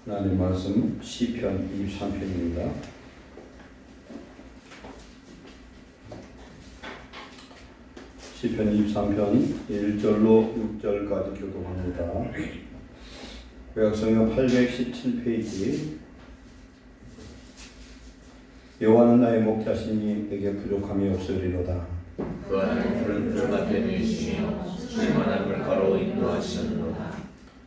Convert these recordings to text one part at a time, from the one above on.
하나님 말씀 시편 23편입니다. 시편 23편 1절로 6절까지 교독합니다. 구약성경 817페이지. 여호와는 나의 목자시니 내게 부족함이 없으리로다. 그 안에 푸른 풀과 되주시며 쉴만한 물가로 인도하시는도다.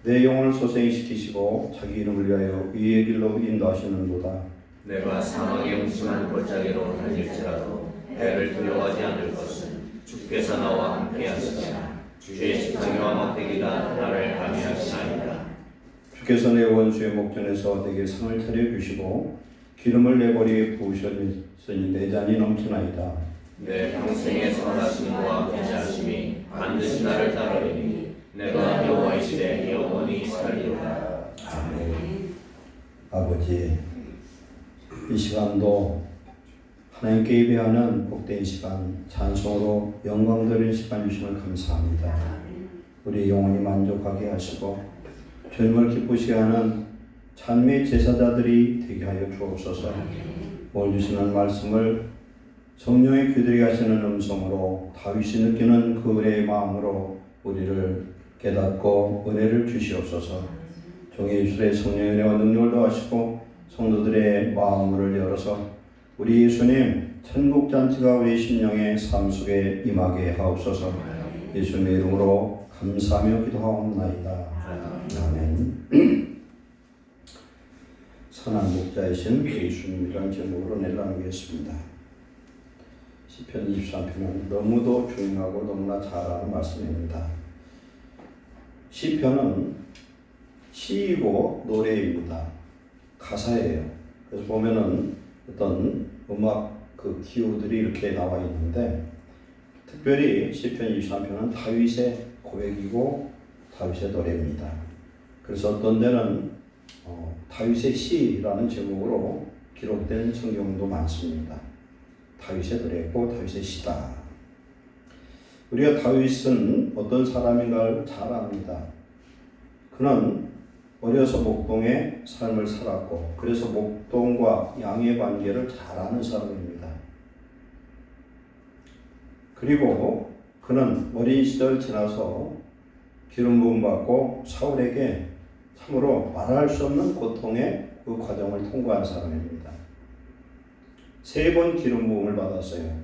내 영혼을 소생시키시고 자기 이름을 위하여 의의 길로 인도하시는도다. 내가 사막의 음침한 골짜기로 달릴지라도 해를 두려워하지 않을 것은 주께서 나와 함께 하시리라. 주의 지팡이와 막대기가 나를 감미하시나이다. 주께서 내 원수의 목전에서 내게 상을 차려주시고 기름을 내 머리에 부으셨으니 내 잔이 넘치나이다. 내 평생의 선하심과 괜찮으심이 반드시 나를 따르리니 내가 여호와이시되 영원히 살리로다. 아멘. 아버지, 이 시간도 하나님께 예배하는 복된 시간, 찬송으로 영광 드리는 시간 주심을 감사합니다. 우리 영혼이 만족하게 하시고 주님을 기쁘시게 하는 찬미 제사자들이 되게 하여 주옵소서. 오늘 주시는 말씀을 성령의 귀들이 하시는 음성으로 다윗이 느끼는 그 은혜의 마음으로 우리를 깨닫고 은혜를 주시옵소서. 종의 입술에 성령의 은혜와 능력을 더하시고 성도들의 마음을 열어서 우리 예수님 천국잔치가 우리 심령의 삶 속에 임하게 하옵소서. 예수님의 이름으로 감사하며 기도하옵나이다. 아멘. 선한 목자이신 예수님이라는 제목으로 나누겠습니다. 시편 23편은 너무도 중요하고 너무나 잘 아는 말씀입니다. 시편은 시이고 노래입니다. 가사예요. 그래서 보면은 어떤 음악 기호들이 이렇게 나와 있는데, 특별히 시편 23편은 다윗의 고백이고 다윗의 노래입니다. 그래서 어떤 데는 다윗의 시라는 제목으로 기록된 성경도 많습니다. 다윗의 노래고 다윗의 시다. 우리가 다윗은 어떤 사람인가를 잘 압니다. 그는 어려서 목동의 삶을 살았고, 그래서 목동과 양의 관계를 잘 아는 사람입니다. 그리고 그는 어린 시절 지나서 기름 부음 받고 사울에게 참으로 말할 수 없는 고통의 그 과정을 통과한 사람입니다. 3번 기름 부음을 받았어요.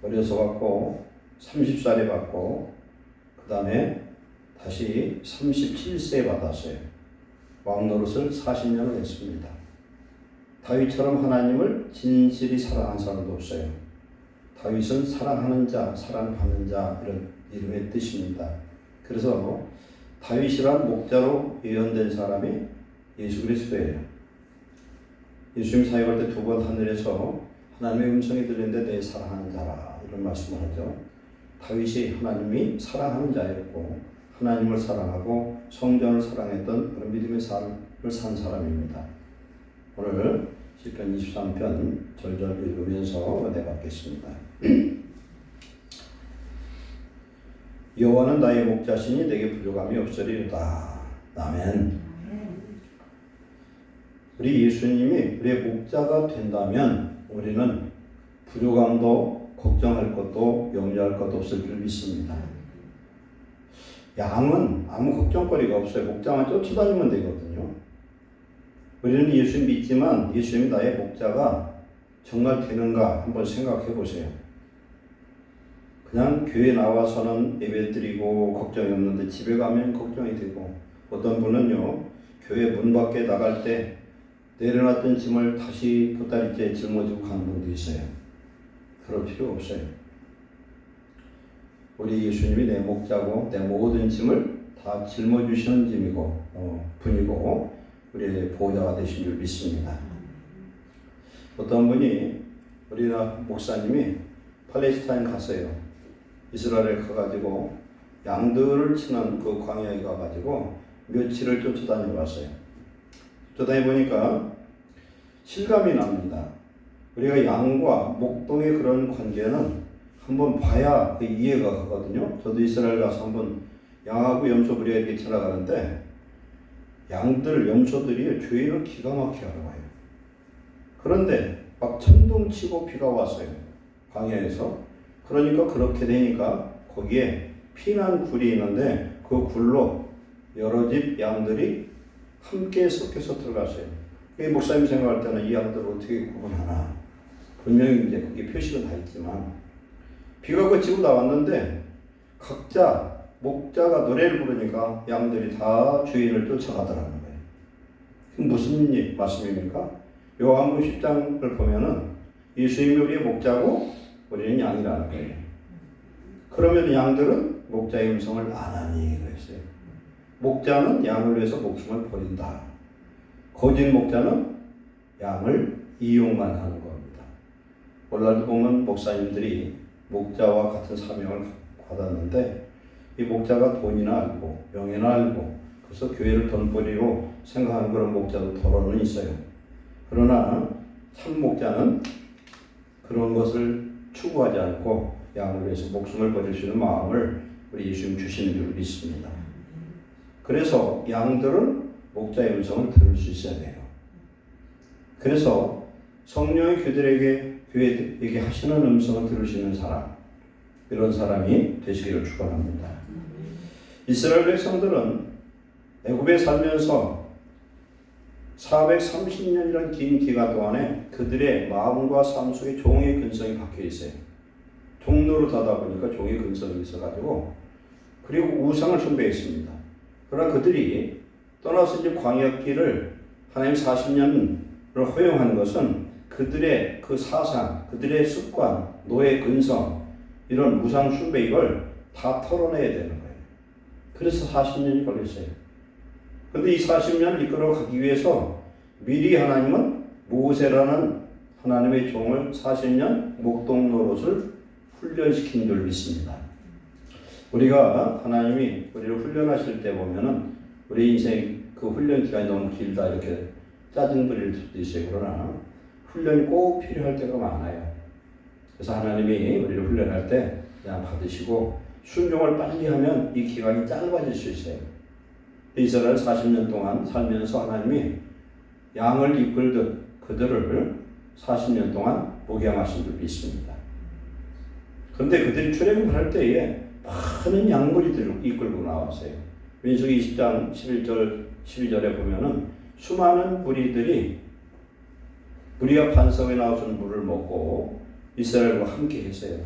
어려서 받고 30살에 받고 그 다음에 다시 37세에 받았어요. 왕노릇을 40년을 했습니다. 다윗처럼 하나님을 진실이 사랑한 사람도 없어요. 다윗은 사랑하는 자, 사랑받는 자, 이런 이름의 뜻입니다. 그래서 다윗이란 목자로 예언된 사람이 예수 그리스도예요. 예수님 사역할 때 2번 하늘에서 하나님의 음성이 들리는데 내 사랑하는 자라, 이런 말씀을 하죠. 다윗이 하나님이 사랑하는 자였고 하나님을 사랑하고 성전을 사랑했던 그런 믿음의 삶을 산 사람입니다. 오늘 시편 23편 절절 읽으면서 은혜 받겠습니다. 여호와는 나의 목자시니 내게 부족함이 없으리로다. 아멘. 우리 예수님이 우리의 목자가 된다면 우리는 부족함도 걱정할 것도 염려할 것도 없을 줄 믿습니다. 양은 아무 걱정거리가 없어요. 목자만 쫓아다니면 되거든요. 우리는 예수님 믿지만 예수님이 나의 목자가 정말 되는가 한번 생각해 보세요. 그냥 교회 나와서는 예배 드리고 걱정이 없는데 집에 가면 걱정이 되고, 어떤 분은요 교회 문 밖에 나갈 때 내려놨던 짐을 다시 보따리째에 짊어지고 가는 분도 있어요. 그럴 필요 없어요. 우리 예수님이 내 목자고 내 모든 짐을 다 짊어주시는 분이고 우리의 보호자가 되신 줄 믿습니다. 어떤 분이 우리나라 목사님이 팔레스타인 갔어요. 이스라엘에 가가지고 양들을 치는 그 광야에 가가지고 며칠을 쫓아다녀 봤어요. 쫓아다니 보니까 실감이 납니다. 우리가 양과 목동의 그런 관계는 한번 봐야 그 이해가 가거든요. 저도 이스라엘 가서 한번 양하고 염소 부리가 이렇게 지나가는데 양들, 염소들이 주인을 기가 막히게 하러 와요. 그런데 막 천둥치고 비가 왔어요. 광야에서. 그러니까 그렇게 되니까 거기에 피난 굴이 있는데 그 굴로 여러 집 양들이 함께 섞여서 들어갔어요. 목사님 생각할 때는 이 양들을 어떻게 구분하나. 분명히 이제 그게 표시가 다 있지만 비가 그치고 나왔는데 각자 목자가 노래를 부르니까 양들이 다 주인을 쫓아가더라는 거예요. 무슨 말씀입니까? 요한복음 10장을 보면은 예수님이 우리의 목자고 우리는 양이라는 거예요. 그러면 양들은 목자의 음성을 안 하니 그랬어요. 목자는 양을 위해서 목숨을 버린다. 거짓 목자는 양을 이용만 하는 겁니다. 오늘날도 보면 목사님들이 목자와 같은 사명을 받았는데 이 목자가 돈이나 알고 명예나 알고 그래서 교회를 돈벌이로 생각하는 그런 목자도 더러는 있어요. 그러나 참 목자는 그런 것을 추구하지 않고 양을 위해서 목숨을 버릴 수 있는 마음을 우리 예수님 주시는 줄 믿습니다. 그래서 양들은 목자의 음성을 들을 수 있어야 돼요. 그래서 성령이 교회에게 하시는 음성을 들을 수 있는 사람, 이런 사람이 되시기를 축원합니다. 이스라엘 백성들은 애굽에 살면서 430년이라는 긴 기간 동안에 그들의 마음과 삶 속에 종의 근성이 박혀 있어요. 종로로 가다 보니까 종의 근성이 있어가지고 그리고 우상을 숭배했습니다. 그러나 그들이 떠나서 이제 광야길을 하나님 40년을 허용한 것은 그들의 그 사상, 그들의 습관, 노예 근성, 이런 우상 숭배 이걸 다 털어내야 되는 거예요. 그래서 40년이 걸렸어요. 그런데 이 40년을 이끌어 가기 위해서 미리 하나님은 모세라는 하나님의 종을 40년 목동 노릇을 훈련시킨 줄 믿습니다. 우리가 하나님이 우리를 훈련하실 때 보면은 우리 인생 그 훈련 기간이 너무 길다 이렇게 짜증 부릴 수도 있어요. 그러나 훈련이 꼭 필요할 때가 많아요. 그래서 하나님이 우리를 훈련할 때 그냥 받으시고 순종을 빨리 하면 이 기간이 짧아질 수 있어요. 이스라엘 40년 동안 살면서 하나님이 양을 이끌듯 그들을 40년 동안 목양하신 줄 믿습니다. 그런데 그들이 출애굽을 할 때에 많은 양무리들을 이끌고 나왔어요. 민수기 20장 11절 12절에 보면은 수많은 무리들이 무리와 반석에 나오는 물을 먹고 이스라엘과 함께 했어요.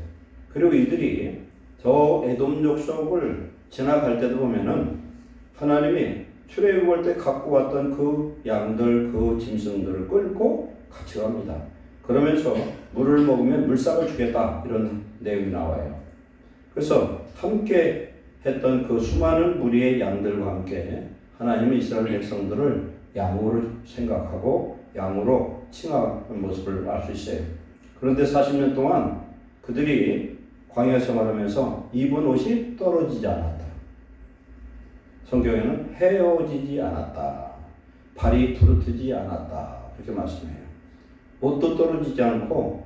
그리고 이들이 저 에돔 족속을 지나갈 때도 보면은 하나님이 출애굽할 때 갖고 왔던 그 양들, 그 짐승들을 끌고 같이 갑니다. 그러면서 물을 먹으면 물삭을 주겠다 이런 내용이 나와요. 그래서 함께 했던 그 수많은 무리의 양들과 함께 하나님은 이스라엘 백성들을 양으로 생각하고 양으로 칭하는 모습을 알 수 있어요. 그런데 40년 동안 그들이 광야 생활하면서 입은 옷이 떨어지지 않았다. 성경에는 헤어지지 않았다. 발이 부르트지 않았다. 그렇게 말씀해요. 옷도 떨어지지 않고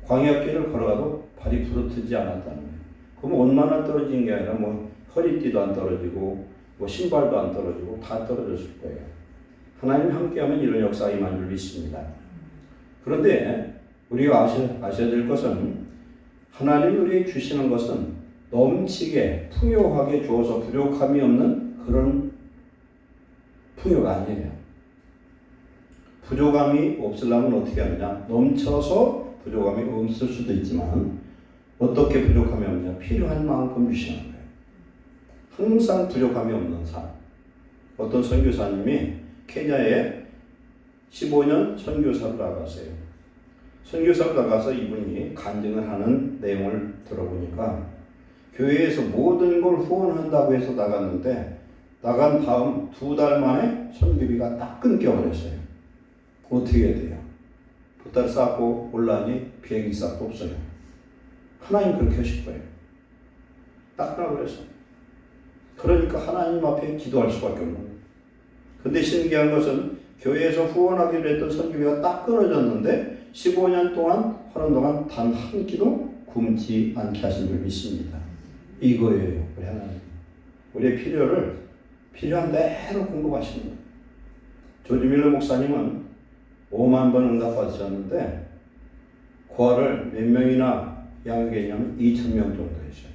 광야길을 걸어가도 발이 부르트지 않았다는 거예요. 그럼 옷만 떨어진 게 아니라 뭐 허리띠도 안 떨어지고 뭐 신발도 안 떨어지고 다 떨어졌을 거예요. 하나님 함께하면 이런 역사가 임한 줄 믿습니다. 그런데 우리가 아셔야 될 것은 하나님이 우리에게 주시는 것은 넘치게 풍요하게 주어서 부족함이 없는 그런 풍요가 아니에요. 부족함이 없으려면 어떻게 하느냐? 넘쳐서 부족함이 없을 수도 있지만 어떻게 부족함이 없냐? 필요한 만큼 주시는 거예요. 항상 부족함이 없는 삶. 어떤 선교사님이 케냐에 15년 선교사로 나갔어요. 선교사로 나가서 이분이 간증을 하는 내용을 들어보니까 교회에서 모든 걸 후원한다고 해서 나갔는데 나간 다음 2달 만에 선교비가 딱 끊겨버렸어요. 어떻게 해야 돼요? 보따리 싸고 올라니 비행기 싹도 없어요. 하나님 그렇게 하실 거예요. 딱 끊어버렸어요. 그러니까 하나님 앞에 기도할 수밖에 없는 거예요. 근데 신기한 것은 교회에서 후원하기로 했던 선교비가 딱 끊어졌는데 15년 동안 하는 동안 단 한 끼도 굶지 않게 하신 줄 믿습니다. 이거예요. 우리 하나님. 우리의 필요를 필요한 대로 공급하시는 거예요. 조지 밀러 목사님은 5만 번 응답받으셨는데 고아를 몇 명이나 양육했냐면 2,000명 정도 했어요.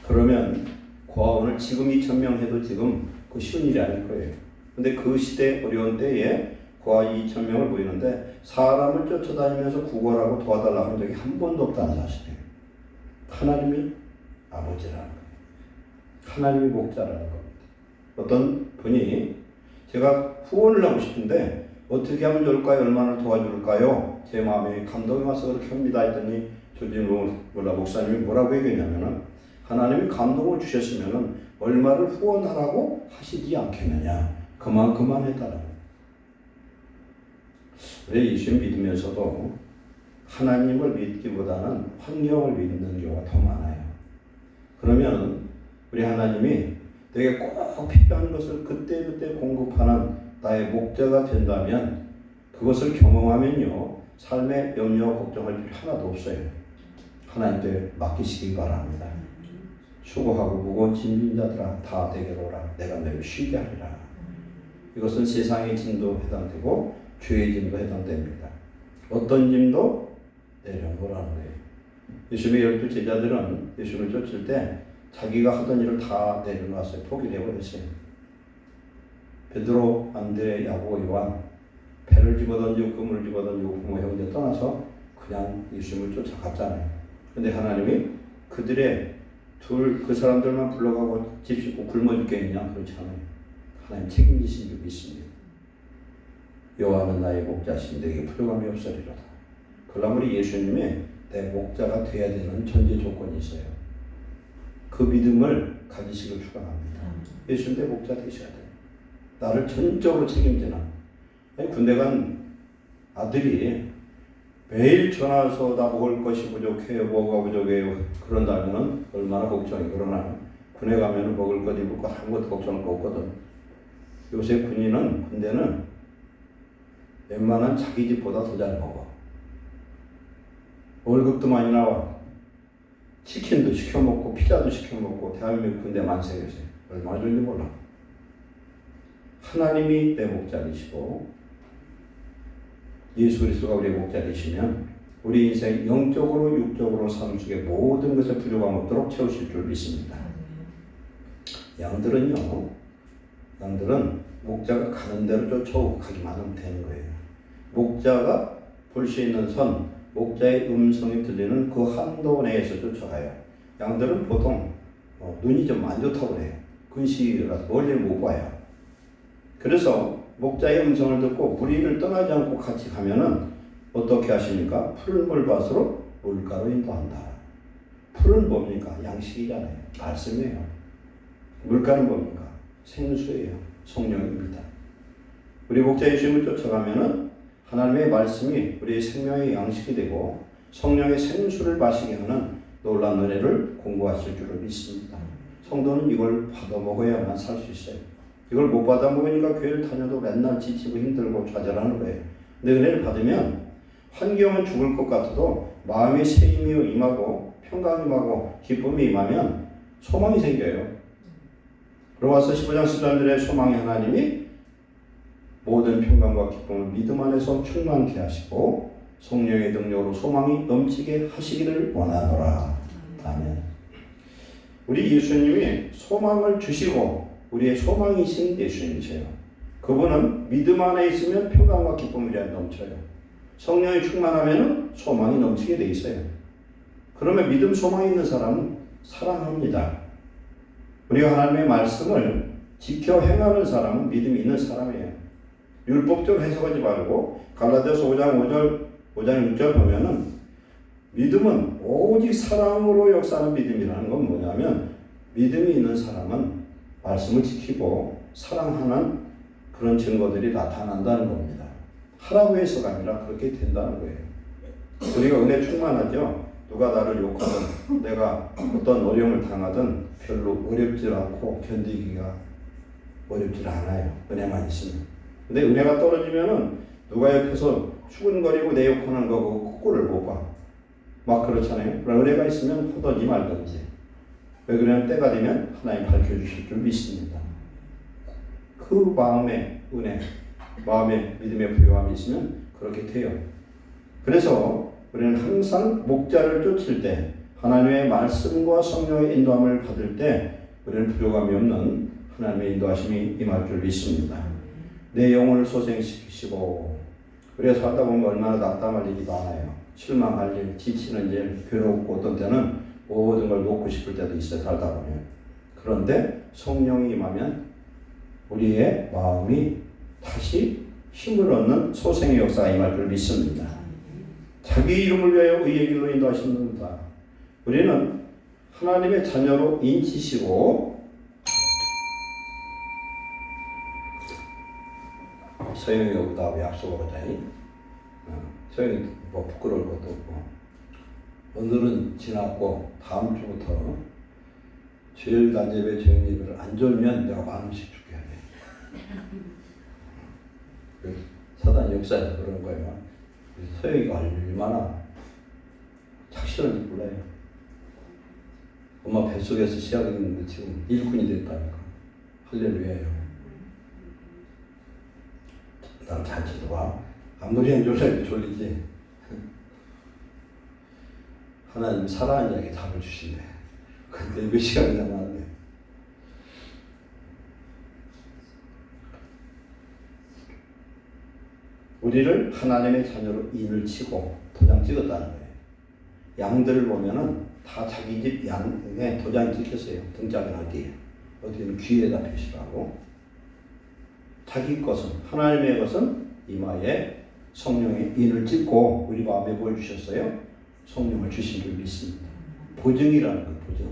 그러면 고아원을 지금 2,000명 해도 지금 그 쉬운 일이 아닐 거예요. 근데 그 시대 어려운 때에 고아 2,000명을 보이는데 사람을 쫓아다니면서 구걸하고 도와달라고 한 적이 한 번도 없다는 사실이에요. 하나님이 아버지라는 거예요. 하나님이 목자라는 겁니다. 어떤 분이 제가 후원을 하고 싶은데 어떻게 하면 좋을까요? 얼마나 도와줄까요? 제 마음에 감동이 와서 그렇게 합니다 했더니 조지 밀러 목사님이 뭐라고 얘기했냐면은 하나님이 감동을 주셨으면은 얼마를 후원하라고 하시지 않겠느냐. 그만큼만 해달라고. 우리 예수 믿으면서도 하나님을 믿기보다는 환경을 믿는 경우가 더 많아요. 그러면 우리 하나님이 내게 꼭 필요한 것을 그때그때 공급하는 나의 목자가 된다면 그것을 경험하면요. 삶의 염려와 걱정할 필요 하나도 없어요. 하나님께 맡기시기 바랍니다. 수고하고 무거운 짐진 자들아 다 내게로 오라. 내가 너를 쉬게 하리라. 이것은 세상의 짐도 해당되고 죄의 짐도 해당됩니다. 어떤 짐도 내려놓으라는 거예요. 예수님의 12 제자들은 예수님을 쫓을 때 자기가 하던 일을 다 내려놨어요. 포기를 해버렸어요. 베드로, 안드레, 야고보, 요한 배를 집어던지고 그물을 집어던지고 부모 형제 떠나서 그냥 예수님을 쫓아갔잖아요. 근데 하나님이 그들의 그 사람들만 불러가고 집 짓고 굶어 죽겠느냐? 그렇지 않아요. 하나님 책임지신 적이 있습니다. 여호와는 나의 목자신 내게 부족함이 없으리로다. 그러면 우리 예수님이 내 목자가 되어야 되는 전제 조건이 있어요. 그 믿음을 가지시길 축원합니다. 예수님 내 목자 되셔야 돼요. 나를 전적으로 책임지는. 군대 간 아들이 매일 전화해서 나 먹을 것이 부족해요. 뭐가 부족해요. 그런다면 얼마나 걱정이. 그러나 군에 가면 먹을 것 입을 것 아무것도 걱정할 거 없거든. 요새 군대는 웬만한 자기 집보다 더 잘 먹어. 월급도 많이 나와. 치킨도 시켜 먹고 피자도 시켜 먹고 대한민국 군대 만세 요새. 얼마나 좋은지 몰라. 하나님이 내 목자이시고 예수 그리스도가 우리의 목자이시면 우리 인생 영적으로 육적으로 삶 속에 모든 것을 부족함 없도록 채우실 줄 믿습니다. 양들은 목자가 가는 대로 쫓아오고 가기만 하면 되는 거예요. 목자가 볼 수 있는 선, 목자의 음성이 들리는 그 한도 내에서 쫓아가요. 양들은 보통 눈이 좀 안 좋다고 그래요. 근시라서 멀리를 못 봐요. 그래서 목자의 음성을 듣고 무리를 떠나지 않고 같이 가면은 어떻게 하십니까? 푸른 물밭으로 물가로 인도한다. 풀은 뭡니까? 양식이잖아요. 말씀이에요. 물가는 뭡니까? 생수예요. 성령입니다. 우리 목자 예수님을 쫓아가면은 하나님의 말씀이 우리의 생명의 양식이 되고 성령의 생수를 마시게 하는 놀라운 은혜를 공부하실 줄을 믿습니다. 성도는 이걸 받아 먹어야만 살 수 있어요. 이걸 못 받아 먹으니까 교회를 다녀도 맨날 지치고 힘들고 좌절하는 거예요. 근데 은혜를 받으면 환경은 죽을 것 같아도 마음의 새 힘이 임하고 평강이 임하고 기쁨이 임하면 소망이 생겨요. 로마서 15장 13절에 소망의 하나님이 모든 평강과 기쁨을 믿음 안에서 충만케 하시고 성령의 능력으로 소망이 넘치게 하시기를 원하노라. 아멘. 우리 예수님이 소망을 주시고 우리의 소망이신 예수님이세요. 그분은 믿음 안에 있으면 평강과 기쁨이 넘쳐요. 성령이 충만하면 소망이 넘치게 돼 있어요. 그러면 믿음 소망이 있는 사람은 사랑합니다. 우리가 하나님의 말씀을 지켜 행하는 사람은 믿음이 있는 사람이에요. 율법적으로 해석하지 말고 갈라디아서 5장 6절 보면은 믿음은 오직 사랑으로 역사하는 믿음이라는 건 뭐냐면 믿음이 있는 사람은 말씀을 지키고 사랑하는 그런 증거들이 나타난다는 겁니다. 하라고 해서가 아니라 그렇게 된다는 거예요. 우리가 은혜 충만하죠. 누가 나를 욕하든 내가 어떤 어려움을 당하든 별로 어렵지 않고 견디기가 어렵지 않아요. 은혜만 있으면. 근데 은혜가 떨어지면은 누가 옆에서 수근거리고 내 욕하는 거 꼴을 못 봐. 막 그렇잖아요. 그러나 은혜가 있으면 하든지 말든지. 왜 그러냐면 때가 되면 하나님 밝혀주실 줄 믿습니다. 그 마음의 은혜, 마음에 믿음의 부요함이 있으면 그렇게 돼요. 그래서 우리는 항상 목자를 쫓을 때, 하나님의 말씀과 성령의 인도함을 받을 때 우리는 부족함이 없는 하나님의 인도하심이 임할 줄 믿습니다. 내 영혼을 소생시키시고, 우리가 살다 보면 얼마나 낙담할 일이 많아요. 실망할 일, 지치는 일, 괴롭고 어떤 때는 모든 걸 놓고 싶을 때도 있어요. 살다 보면. 그런데 성령이 임하면 우리의 마음이 다시 힘을 얻는 소생의 역사가 임할 줄 믿습니다. 자기 이름을 위하여 의의 길로 인도하십니다. 우리는 하나님의 자녀로 인치시고, 서영이 여기다 약속을 하자니. 서영이 뭐 부끄러울 것도 없고, 오늘은 지났고 다음 주부터 주일 단예배 저녁 예배를 안 졸면 내가 10,000원씩 줄게. 사단 역사에서 그런 거예요. 서영이가 얼마나 착실한지 몰라요. 엄마 뱃속에서 시작했는데 지금 일꾼이 됐다니까. 할렐루야요. 난 잘 쳐다봐. 아무리 안 졸려도 졸리지. 하나님 살아있는 자에게 답을 주신대. 근데 몇 시간이 남았는데. 우리를 하나님의 자녀로 인을 치고 도장 찍었다는 거예요. 양들을 보면은 다 자기 집 양에 도장이 찍혔어요. 등짝은 어디에? 어디는 귀에다 표시하고. 자기 것은, 하나님의 것은 이마에 성령의 인을 찍고 우리 마음에 뭘 주셨어요? 성령을 주신 줄 믿습니다. 보증이라는 건 보증.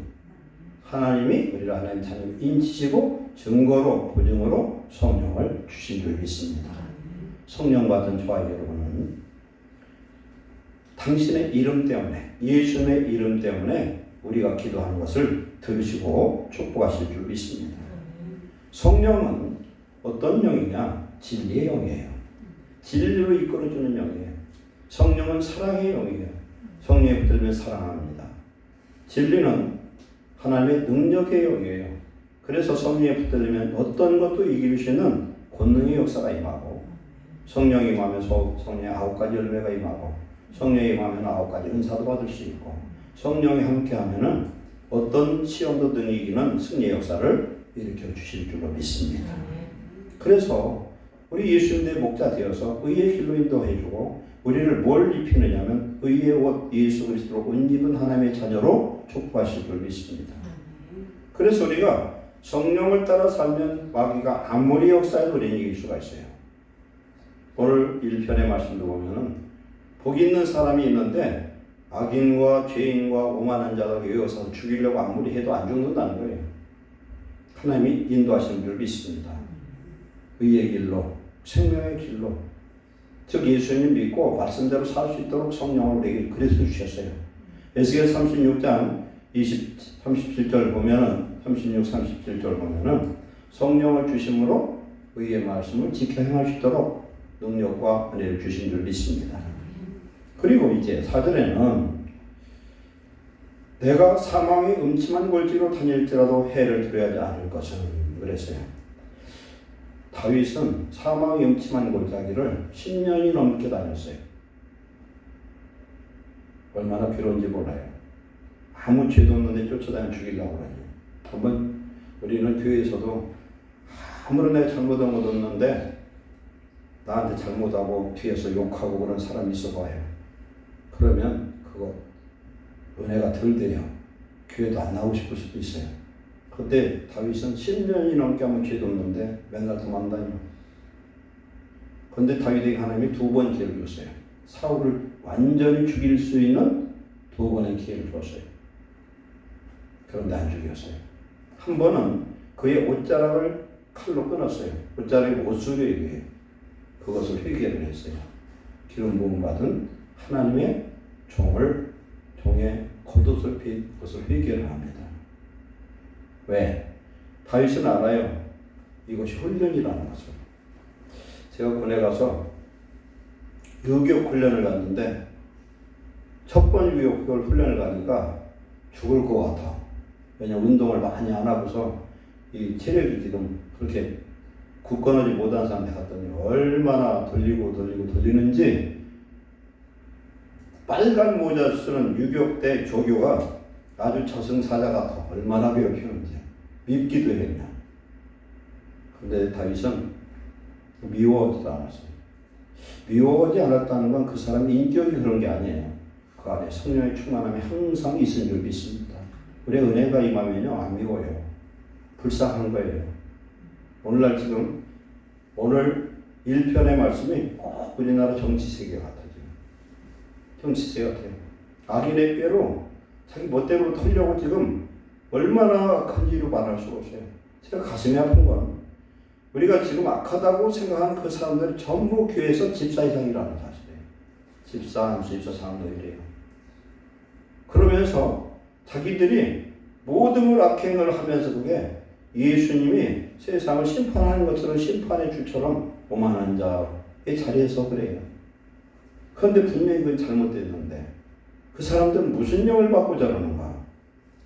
하나님이 우리를 하나님 자녀로 인치시고 증거로, 보증으로 성령을 주신 줄 믿습니다. 성령 받은 저와 여러분은 당신의 이름 때문에, 예수님의 이름 때문에 우리가 기도하는 것을 들으시고 축복하실 줄 믿습니다. 성령은 어떤 영이냐? 진리의 영이에요. 진리로 이끌어주는 영이에요. 성령은 사랑의 영이에요. 성령에 붙들면 사랑합니다. 진리는 하나님의 능력의 영이에요. 그래서 성령에 붙들리면 어떤 것도 이길 수 있는 권능의 역사가 임하고, 성령이 임하면 성령의 9가지 열매가 임하고, 성령이 임하면 9가지 은사도 받을 수 있고, 성령이 함께하면은 어떤 시험도 등이 이기는 승리의 역사를 일으켜 주실 줄로 믿습니다. 그래서 우리 예수님의 목자 되어서 의의 길로 인도해주고, 우리를 뭘 입히느냐면 의의 옷 예수 그리스도로 옷 입은 하나님의 자녀로 축복하실 줄 믿습니다. 그래서 우리가 성령을 따라 살면 마귀가 아무리 역사해도 우리는 이길 수가 있어요. 오늘 1편의 말씀도 보면은 복 있는 사람이 있는데 악인과 죄인과 오만한 자들을 이어서 죽이려고 아무리 해도 안 죽는다는 거예요. 하나님이 인도하시는 줄 믿습니다. 의의 길로, 생명의 길로, 즉 예수님 믿고 말씀대로 살 수 있도록 성령을 내게 그래서 주셨어요. 에스겔 36장 37절 보면은, 36, 37절 보면은 성령을 주심으로 의의 말씀을 지켜 행할 수 있도록 능력과 은혜를 주신 줄 믿습니다. 그리고 이제 4절에는 내가 사망의 음침한 골지로 다닐지라도 해를 두려워하지 않을 것은 그랬어요. 다윗은 사망의 음침한 골짜기를 10년이 넘게 다녔어요. 얼마나 괴로운지 몰라요. 아무 죄도 없는데 쫓아다니 죽이려고 그러니. 한번 우리는 교회에서도 아무런 내가 잘못한 것도 없는데 나한테 잘못하고 뒤에서 욕하고 그런 사람이 있어 봐요. 그러면 그거 은혜가 덜 돼요. 교회도 안 나오고 싶을 수도 있어요. 그때 다윗은 10년이 넘게 하면 죄도 없는데 맨날 도망다녀. 그런데 다윗에게 하나님이 2번 기회를 줬어요. 사울을 완전히 죽일 수 있는 2번의 기회를 줬어요. 그런데 안 죽였어요. 한 번은 그의 옷자락을 칼로 끊었어요. 옷자락이 옷수레예요. 그것을 회개를 했어요. 기름 부음 받은 하나님의 종의 겉옷을 빈 것을 회개를 합니다. 왜? 다윗은 알아요. 이것이 훈련이라는 것을. 제가 군에 가서 유격 훈련을 갔는데 첫 번째 유격 훈련을 가니까 죽을 것 같아. 왜냐면 운동을 많이 안 하고서 이 체력이 지금 그렇게 굳건하지 못한 사람한테 갔더니 얼마나 돌리는지 빨간 모자 쓰는 유격대 조교가 아주 저승사자 같아 얼마나 괴롭히는지 밉기도 했냐. 근데 다윗은 미워하지도 않았어요. 미워하지 않았다는 건 그 사람의 인격이 그런 게 아니에요. 그 안에 성령의 충만함이 항상 있은 줄 믿습니다. 우리의 은혜가 임하면요 안 미워요. 불쌍한 거예요. 오늘날 지금 오늘 1편의 말씀이 꼭 우리나라 정치세계 같아요. 정치세계 같아요. 악인의 꾀로 자기 멋대로 털려고 지금 얼마나 악한지로 말할 수가 없어요. 제가 가슴이 아픈 건 우리가 지금 악하다고 생각하는 그 사람들이 전부 교회에서 집사 이상이라는 사실이에요. 집사, 안수집사 사람들이래요. 그러면서 자기들이 모든 악행을 하면서 그게 예수님이 세상을 심판하는 것처럼 심판의 주처럼 오만한 자의 자리에서 그래요. 그런데 분명히 그건 잘못됐는데 그 사람들은 무슨 영을 받고 저러는가?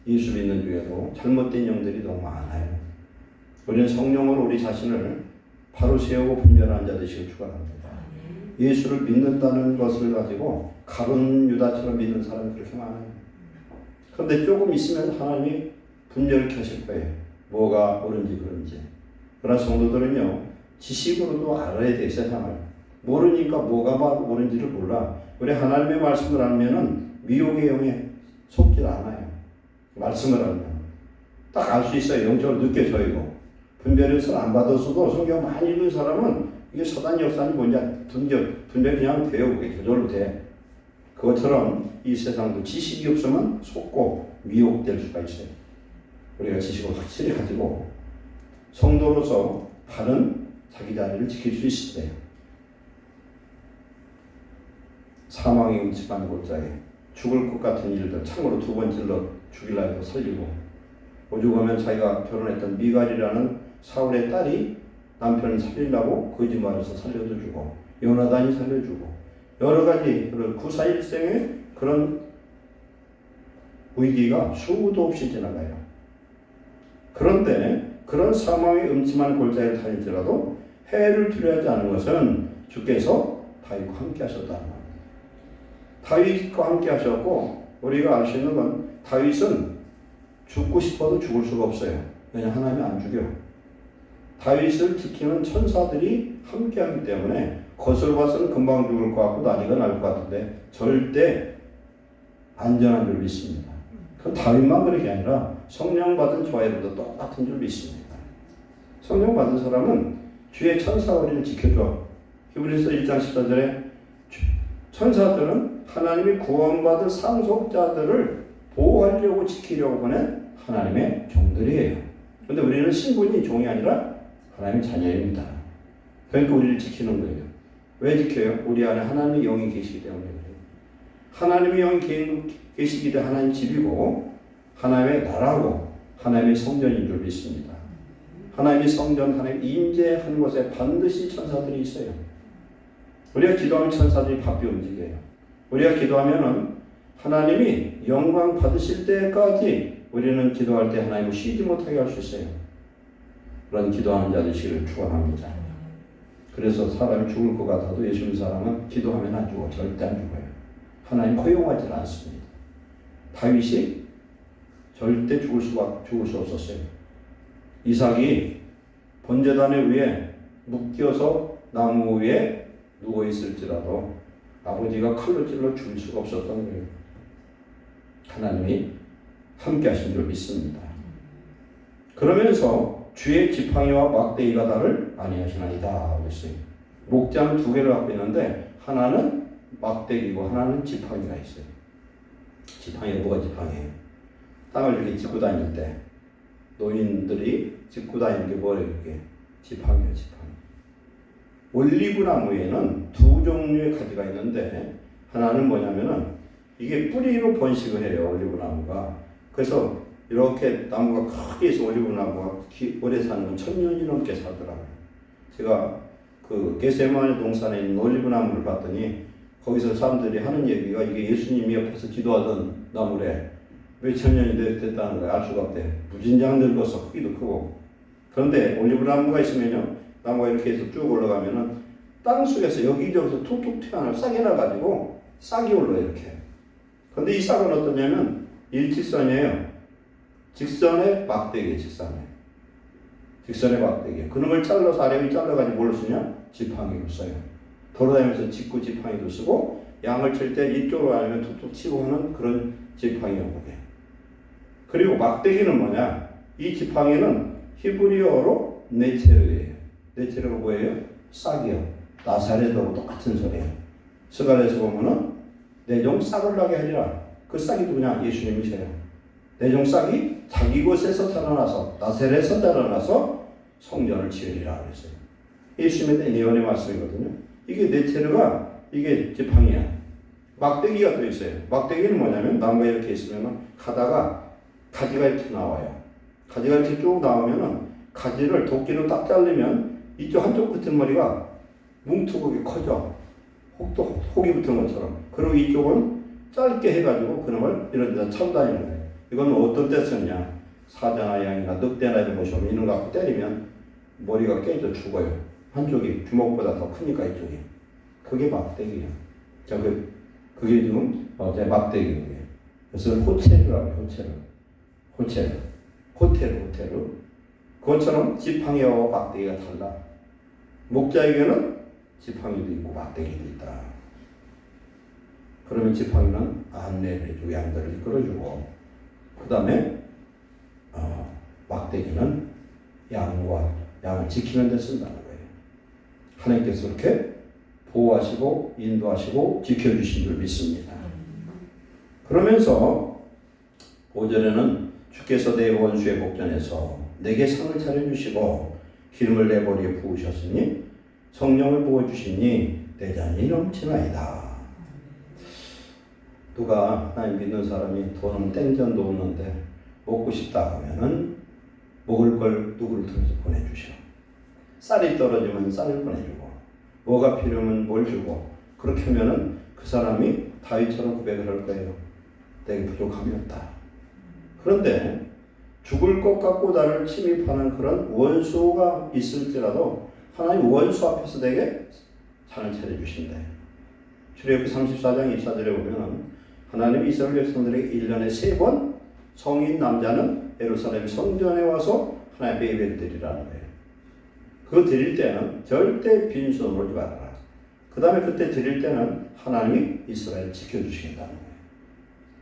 예수 믿는 중에도 잘못된 영들이 너무 많아요. 우리는 성령으로 우리 자신을 바로 세우고 분별하는 자 되시길 축원합니다. 예수를 믿는다는 것을 가지고 가룟 유다처럼 믿는 사람이 그렇게 많아요. 그런데 조금 있으면 하나님이 분별을 켜실 거예요. 뭐가 옳은지 그런지. 그러나 성도들은요 지식으로도 알아야 돼요. 세상을 모르니까 뭐가 옳은지를 몰라. 우리 하나님의 말씀을 알면은 미혹의 영에 속질 않아요. 말씀을 알면 딱 알 수 있어요. 영적으로 느껴져요. 분별을 안 받았어도 성경 많이 읽은 사람은 이게 서단 역사는 뭔지 분별 그냥 돼요. 그게 저절로 돼. 그것처럼 이 세상도 지식이 없으면 속고 미혹될 수가 있어요. 우리가 지식을 확실히 가지고 성도로서 바른 자기 자리를 지킬 수 있을 때요. 사망의 음침한 골짜기, 죽을 것 같은 일들, 창으로 2번 찔러 죽일라 해도 살리고, 오죽하면 자기가 결혼했던 미갈이라는 사울의 딸이 남편을 살리려고 거짓말해서 살려도 주고, 요나단이 살려주고, 여러 가지 구사일생의 그런 위기가 수도 없이 지나가요. 그런데 그런 사망의 음침한 골짜기를 다닐지라도 해를 두려워하지 않은 것은 주께서 다윗과 함께 하셨다는 겁니다. 다윗과 함께 하셨고, 우리가 알 수 있는 건 다윗은 죽고 싶어도 죽을 수가 없어요. 왜냐 하나님이 안 죽여. 다윗을 지키는 천사들이 함께 하기 때문에 겉을 봐서는 금방 죽을 것 같고 난리가 날 것 같은데 절대 안전한 줄 믿습니다. 그건 다윗만 그런 게 아니라 성령 받은 저희들도 똑같은 줄 믿습니다. 성령 받은 사람은 주의 천사가 우리를 지켜줘. 히브리서 1장 14절에 천사들은 하나님이 구원받은 상속자들을 보호하려고 지키려고 보낸 하나님의 종들이에요. 그런데 우리는 신분이 종이 아니라 하나님의 자녀입니다. 그러니까 우리를 지키는 거예요. 왜 지켜요? 우리 안에 하나님의 영이 계시기 때문에 그래요. 하나님의 영이 계시기 때문에 하나님 집이고 하나님의 나라고 하나님의 성전인 줄 믿습니다. 하나님의 성전, 하나님 임재한 곳에 반드시 천사들이 있어요. 우리가 기도하면 천사들이 바삐 움직여요. 우리가 기도하면은 하나님이 영광 받으실 때까지 우리는 기도할 때 하나님을 쉬지 못하게 할 수 있어요. 그런 기도하는 자 되시기를 축원합니다. 그래서 사람이 죽을 것 같아도 예수 믿는 사람은 기도하면 안 죽어. 절대 안 죽어요. 하나님 허용하지 않습니다. 다윗이 절대 죽을 수 없었어요. 이삭이 번제단의 위에 묶여서 나무 위에 누워 있을지라도 아버지가 칼로 찔러 죽일 수가 없었던 거예요. 하나님이 함께 하신 줄 믿습니다. 그러면서 주의 지팡이와 막대기가 나를 아니하시나이다 그랬어요. 목자는 2개를 갖고 있는데 하나는 막대기고 하나는 지팡이가 있어요. 지팡이가 뭐가 지팡이에요? 땅을 이렇게 짚고 다닐 때 노인들이 짚고 다니는 게 뭐예요? 이게 지팡이예요. 지팡이. 올리브 나무에는 2 종류의 가지가 있는데 하나는 뭐냐면은 이게 뿌리로 번식을 해요. 올리브 나무가. 그래서 이렇게 나무가 크게 해서 올리브 나무가 오래 사는 건 1000년이 넘게 살더라고요. 제가 그 겟세마네 동산에 있는 올리브 나무를 봤더니 거기서 사람들이 하는 얘기가 이게 예수님이 옆에서 기도하던 나무래. 몇천 년이 됐다는 거예요. 알 수가 없대. 무진장 늙어서 크기도 크고. 그런데 올리브 나무가 있으면요. 나무가 이렇게 해서 쭉 올라가면은 땅 속에서 여기저기서 툭툭 튀어나와 싹이 나가지고 싹이 올라요 이렇게. 근데 이 싹은 어떠냐면 일직선이에요. 직선의 막대기 직선의 막대기. 그놈을 잘라서 아래위 잘라가지고 뭘로 쓰냐? 지팡이로 써요. 돌아다니면서 직구 지팡이도 쓰고 양을 칠 때 이쪽으로 아니면 툭툭 치고 하는 그런 지팡이라고 해. 그리고 막대기는 뭐냐? 이 지팡이는 히브리어로 네체르예요. 네체르가 뭐예요? 싹이요. 나사렛하고 똑같은 소리예요. 스가랴에서 보면은 내 종 싹을 나게 하리라. 그 싹이 누구냐? 예수님이세요. 내 종 싹이 자기 곳에서 자라나서 나사렛에서 자라나서 성전을 지으리라 그랬어요. 예수님에 대한 예언의 말씀이거든요. 이게 네체르가 이게 지팡이야. 막대기가 또 있어요. 막대기는 뭐냐면 나무가 이렇게 있으면은 가다가 가지가 이렇게 나와요. 가지가 이렇게 쭉 나오면은 가지를 도끼로 딱 자르면 이쪽 한쪽 붙은 머리가 뭉툭하게 커져. 혹이 붙은 것처럼. 그리고 이쪽은 짧게 해가지고 그놈을 이런 데다 차고 다니는 거예요. 이건 어떤 때 쓰냐? 사자나 양이나 늑대나 이런 것이 오면 이런 거 갖고 때리면 머리가 깨져 죽어요. 한쪽이 주먹보다 더 크니까 이쪽이. 그게 막대기예요. 자, 그게 지금 막대기예요. 그래서 호체르라고 해요. 호테르. 그것처럼 지팡이와 막대기가 달라. 목자에게는 지팡이도 있고 막대기도 있다. 그러면 지팡이는 안내를 해주고 양들을 이끌어주고, 그 다음에 막대기는 양을 지키는 데 쓴다는 거예요. 하나님께서 이렇게 보호하시고 인도하시고 지켜주신 줄 믿습니다. 그러면서 5절에는 주께서 내 원수의 목전에서 내게 상을 차려주시고 기름을 내 머리에 부으셨으니 성령을 부어주시니 내 잔이 넘치나이다. 누가 하나님 믿는 사람이 돈은 땡전도 없는데 먹고 싶다 하면은 먹을 걸 누구를 통해서 보내주셔. 쌀이 떨어지면 쌀을 보내주고, 뭐가 필요하면 뭘 주고, 그렇게 하면은 그 사람이 다윗처럼 고백을 할 거예요. 내게 부족함이 없다. 그런데 죽을 것 같고 나를 침입하는 그런 원수가 있을지라도 하나님 원수 앞에서 내게 상을 차려주신대. 출애굽기 34장 24절에 보면 하나님이 이스라엘 백성들에게 1년에 3번 성인 남자는 예루살렘 성전에 와서 하나님 앞에 예배를 드리라는 거예요. 그거 드릴 때는 절대 빈손으로 오지 말아라. 그 다음에 그때 드릴 때는 하나님이 이스라엘을 지켜주시겠다는 거예요.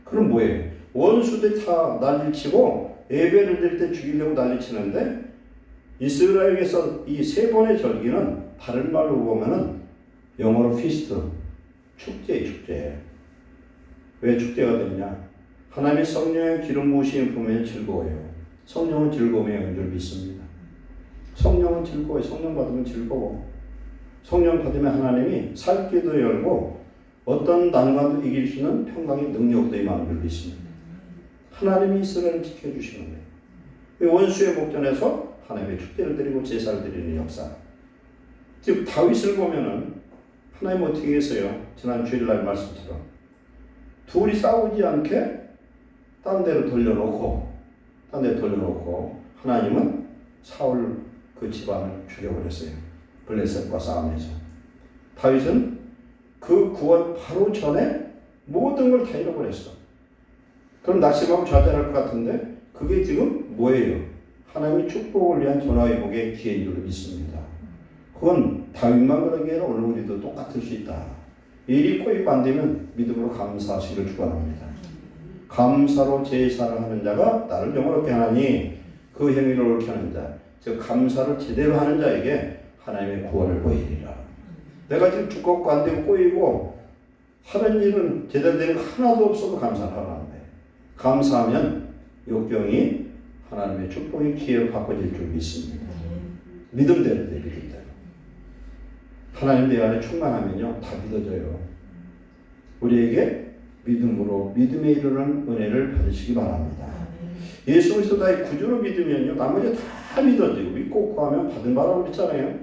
그럼 뭐예요? 원수들이 다 난리치고 예배를 드릴 때 죽이려고 난리치는데 이스라엘에서 이 3번의 절기는 다른 말로 보면은 영어로 피스트, 축제예요. 왜 축제가 되느냐? 하나님의 성령의 기름 부으심을 보면 즐거워요. 성령은 즐거움의 영인 줄 믿습니다. 성령은 즐거워요. 성령 받으면 즐거워. 성령 받으면 하나님이 살기도 열고 어떤 난관도 이길 수 있는 평강의 능력도 임하는 줄 믿습니다. 하나님이 이스라엘을 지켜주시는 거예요. 원수의 목전에서 하나님의 축제를 드리고 제사를 드리는 역사. 즉 다윗을 보면은 하나님 어떻게 했어요? 지난 주일날 말씀처럼 둘이 싸우지 않게 딴 데로 돌려놓고 하나님은 사울 그 집안을 죽여버렸어요. 블레셋과 싸움에서. 다윗은 그 구원 바로 전에 모든 걸 다 잃어버렸어. 그럼 낙심하고 좌절할 것 같은데 그게 지금 뭐예요? 하나님의 축복을 위한 전화위복의 기회인 줄 믿습니다. 그건 다윗만 그런 게 아니라 오늘 우리도 똑같을 수 있다. 일이 꼬이고 안 되면 믿음으로 감사하시기를 축원합니다. 감사로 제사를 하는 자가 나를 영원롭게 하나니 그 행위를 옳게 하는 자, 즉 감사를 제대로 하는 자에게 하나님의 구원을 보이리라. 내가 지금 두껍고 안 되고 꼬이고 하는 일은 제대로 된 거 하나도 없어도 감사를 하라는 거예요. 감사하면 역경이 하나님의 축복의 기회로 바꿔질 줄 믿습니다. 믿음대로 돼, 믿음대로. 하나님 내 안에 충만하면요 다 믿어져요. 우리에게 믿음으로 믿음에 이르는 은혜를 받으시기 바랍니다. 예수 그리스도 나의 구주로 믿으면요 나머지 다 믿어지고 믿고 구하면 받은 바라고 그랬잖아요.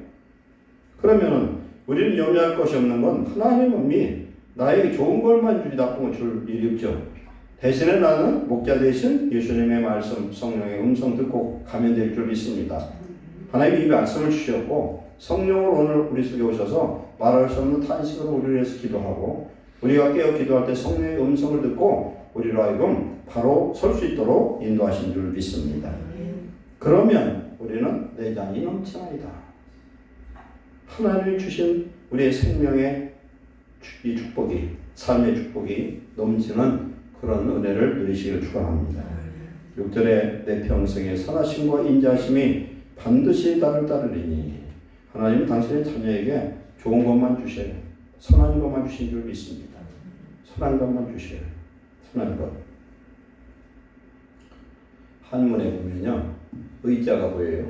그러면은 우리는 염려할 것이 없는 건 하나님은 나에게 좋은 것만 주지 나쁜 걸 줄 일이 없죠. 대신에 나는 목자 대신 예수님의 말씀 성령의 음성 듣고 가면 될 줄 믿습니다. 하나님이 이 말씀을 주셨고 성령으로 오늘 우리 속에 오셔서 말할 수 없는 탄식으로 우리를 위해서 기도하고 우리가 깨어 기도할 때 성령의 음성을 듣고 우리로 하여금 바로 설 수 있도록 인도하신 줄 믿습니다. 그러면 우리는 내장이 넘치나이다. 하나님이 주신 우리의 생명의 이 축복이, 삶의 축복이 넘치는 그런 은혜를 누리시기를 축원합니다. 6절에 내 평생의 선하심과 인자하심이 반드시 나를 따르리니 하나님은 당신의 자녀에게 좋은 것만 주셔요. 선한 것만 주신 줄 믿습니다. 선한 것만 주셔요. 선한 것. 한문에 보면요, 의자가 보여요.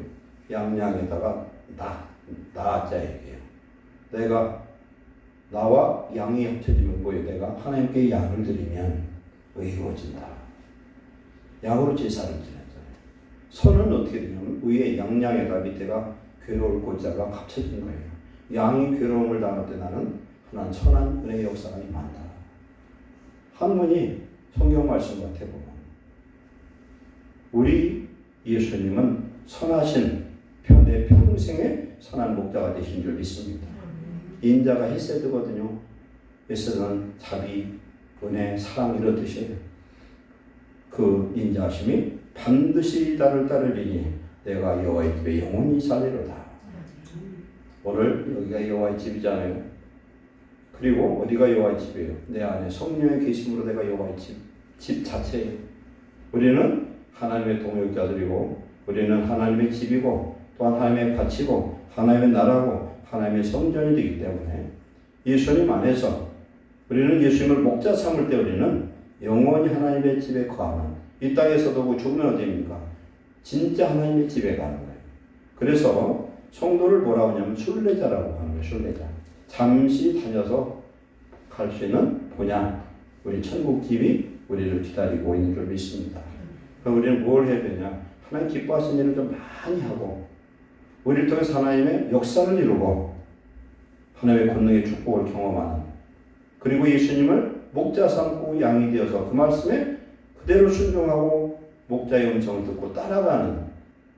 양양에다가 나자 얘기해요. 내가 나와 양이 합쳐지면 뭐예요? 내가 하나님께 양을 드리면 의로워진다. 양으로 제사를 지냈잖아요. 선은 어떻게 되냐면 위에 양양에다 밑에가 괴로울 고자가 합쳐진 거예요. 양이 괴로움을 당할 때 나는 하나님 선한 은혜의 역사가 임한다. 한문이 성경 말씀 같아 보면 우리 예수님은 선하신 내 평생의 선한 목자가 되신 줄 믿습니다. 인자가 히세드거든요. 히세드는 자비, 은혜, 사랑 이런 뜻이에요. 그 인자하심이 반드시 나를 따르리니 내가 여호와의 집에 영원히 살리로다. 오늘 여기가 여호와의 집이잖아요. 그리고 어디가 여호와의 집이에요? 내 안에 성령의 계심으로 내가 여호와의 집 자체예요. 우리는 하나님의 동역자들이고 우리는 하나님의 집이고 또한 하나님의 밭이고 하나님의 나라고 하나님의 성전이 되기 때문에 예수님 안에서 우리는 예수님을 목자 삼을 때 우리는 영원히 하나님의 집에 거하는 이 땅에서도 죽으면 어디입니까? 진짜 하나님의 집에 가는 거예요. 그래서 성도를 뭐라고 하냐면 순례자라고 하는 거예요. 순례자. 잠시 다녀서 갈 수 있는 본향, 우리 천국 집이 우리를 기다리고 있는 줄 믿습니다. 그럼 우리는 뭘 해야 되냐? 하나님 기뻐하시는 일을 좀 많이 하고 우리를 통해서 하나님의 역사를 이루고 하나님의 권능의 축복을 경험하는, 그리고 예수님을 목자 삼고 양이 되어서 그 말씀에 그대로 순종하고 목자의 음성을 듣고 따라가는,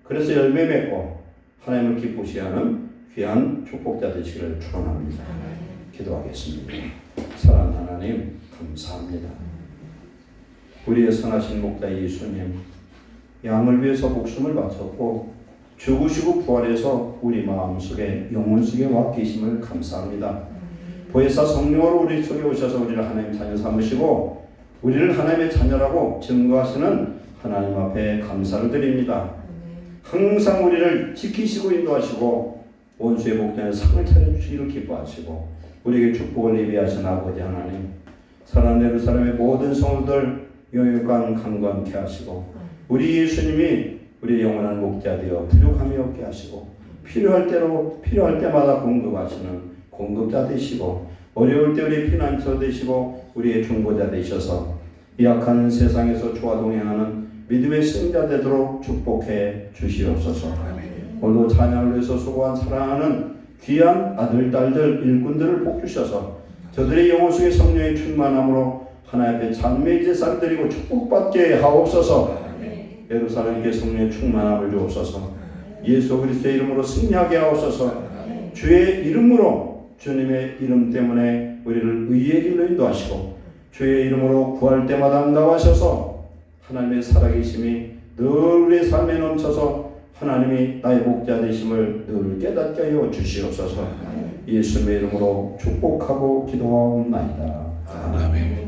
그래서 열매 맺고 하나님을 기쁘시게 하는 귀한 축복자 되시기를 축원합니다. 기도하겠습니다. 사랑하는 하나님 감사합니다. 우리의 선하신 목자 예수님, 양을 위해서 목숨을 바쳤고 죽으시고 부활해서 우리 마음속에 영혼 속에 와 계심을 감사합니다. 보혜사 성령으로 우리 속에 오셔서 우리를 하나님 자녀 삼으시고 우리를 하나님의 자녀라고 증거하시는 하나님 앞에 감사를 드립니다. 항상 우리를 지키시고 인도하시고 원수의 목전에 상을 차려주시기를 기뻐하시고 우리에게 축복을 예비하신 아버지 하나님, 사랑하는 예루살렘의 모든 성도들 영육간 강건케 하시고 우리 예수님이 우리의 영원한 목자 되어 부족함이 없게 하시고 필요할 때마다 공급하시는 공급자 되시고 어려울 때 우리의 피난처 되시고 우리의 중보자 되셔서 이 악한 세상에서 주와 동행하는 믿음의 승자 되도록 축복해 주시옵소서. 오늘도 찬양을 위해서 수고한 사랑하는 귀한 아들, 딸들, 일꾼들을 복 주셔서 저들의 영혼 속에 성령의 충만함으로 하나님 앞에 찬미의 제사를 드리고 축복받게 하옵소서. 예루살렘께 성령의 충만함을 주옵소서. 예수 그리스도의 이름으로 승리하게 하옵소서. 주의 이름으로, 주님의 이름 때문에 우리를 의의 길로 인도하시고 주의 이름으로 구할 때마다 응답하셔서 하나님의 살아계심이 늘 우리의 삶에 넘쳐서 하나님이 나의 목자 되심을 늘 깨닫게 하여 주시옵소서. 예수님의 이름으로 축복하고 기도하옵나이다. 아멘.